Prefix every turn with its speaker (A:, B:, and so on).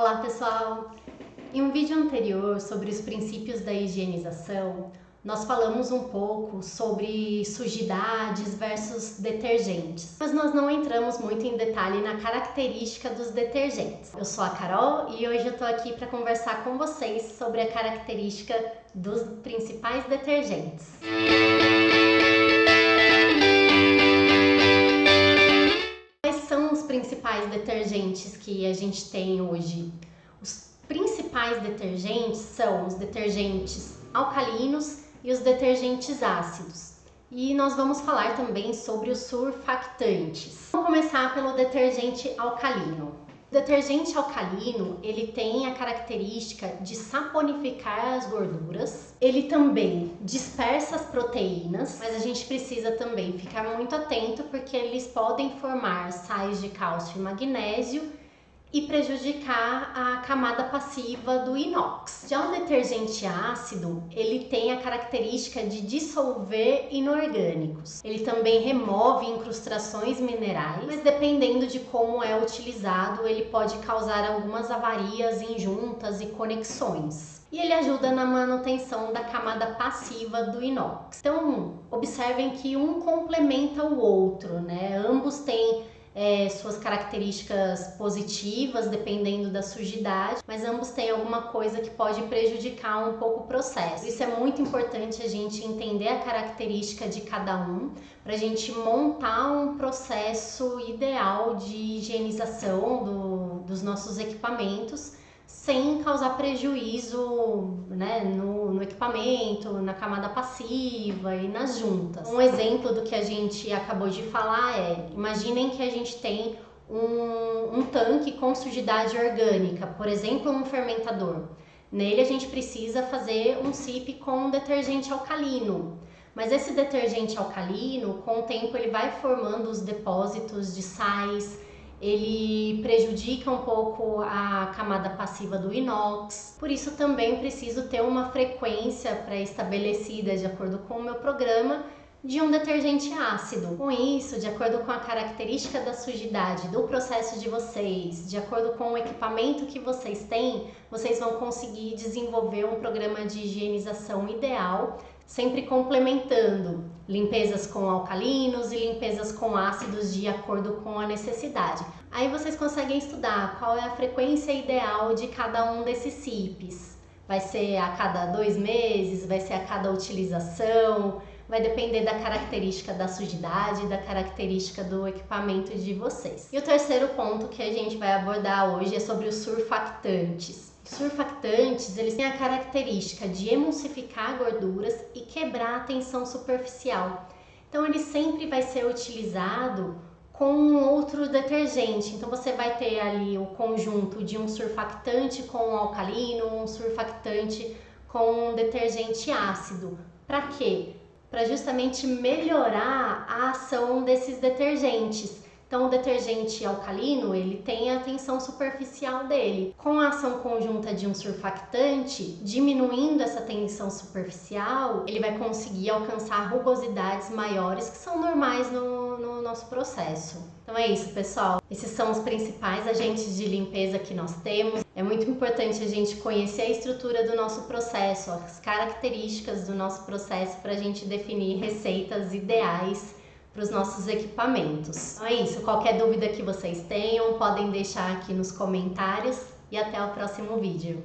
A: Olá pessoal! Em um vídeo anterior sobre os princípios da higienização, nós falamos um pouco sobre sujidades versus detergentes, mas nós não entramos muito em detalhe na característica dos detergentes. Eu sou a Carol e hoje eu tô aqui para conversar com vocês sobre a característica dos principais detergentes. Principais detergentes que a gente tem hoje. Os principais detergentes são os detergentes alcalinos e os detergentes ácidos. E nós vamos falar também sobre os surfactantes. Vamos começar pelo detergente alcalino. O detergente alcalino, ele tem a característica de saponificar as gorduras, ele também dispersa as proteínas, mas a gente precisa também ficar muito atento porque eles podem formar sais de cálcio e magnésio e prejudicar a camada passiva do inox. Já o detergente ácido, ele tem a característica de dissolver inorgânicos. Ele também remove incrustações minerais, mas dependendo de como é utilizado, ele pode causar algumas avarias em juntas e conexões. E ele ajuda na manutenção da camada passiva do inox. Então, observem que um complementa o outro, né? Ambos têm suas características positivas, dependendo da sujidade, mas ambos têm alguma coisa que pode prejudicar um pouco o processo. Isso é muito importante a gente entender a característica de cada um, para a gente montar um processo ideal de higienização dos nossos equipamentos, sem causar prejuízo, né, no equipamento, na camada passiva e nas juntas. Um exemplo do que a gente acabou de falar imaginem que a gente tem um tanque com sujidade orgânica, por exemplo, um fermentador. Nele a gente precisa fazer um SIP com detergente alcalino. Mas esse detergente alcalino, com o tempo, ele vai formando os depósitos de sais, ele prejudica um pouco a camada passiva do inox, por isso também preciso ter uma frequência pré-estabelecida de acordo com o meu programa de um detergente ácido. Com isso, de acordo com a característica da sujidade do processo de vocês, de acordo com o equipamento que vocês têm, vocês vão conseguir desenvolver um programa de higienização ideal, sempre complementando limpezas com alcalinos e limpezas com ácidos de acordo com a necessidade. Aí vocês conseguem estudar qual é a frequência ideal de cada um desses SIPs. Vai ser a cada 2 meses, vai ser a cada utilização, vai depender da característica da sujidade, da característica do equipamento de vocês. E o terceiro ponto que a gente vai abordar hoje é sobre os surfactantes. Surfactantes, eles têm a característica de emulsificar gorduras e quebrar a tensão superficial. Então, ele sempre vai ser utilizado com outro detergente. Então, você vai ter ali o conjunto de um surfactante com um alcalino, um surfactante com um detergente ácido. Para quê? Para justamente melhorar a ação desses detergentes. Então, o detergente alcalino, ele tem a tensão superficial dele. Com a ação conjunta de um surfactante, diminuindo essa tensão superficial, ele vai conseguir alcançar rugosidades maiores que são normais no nosso processo. Então é isso, pessoal. Esses são os principais agentes de limpeza que nós temos. É muito importante a gente conhecer a estrutura do nosso processo, as características do nosso processo para a gente definir receitas ideais para os nossos equipamentos. Então é isso, qualquer dúvida que vocês tenham, podem deixar aqui nos comentários e até o próximo vídeo.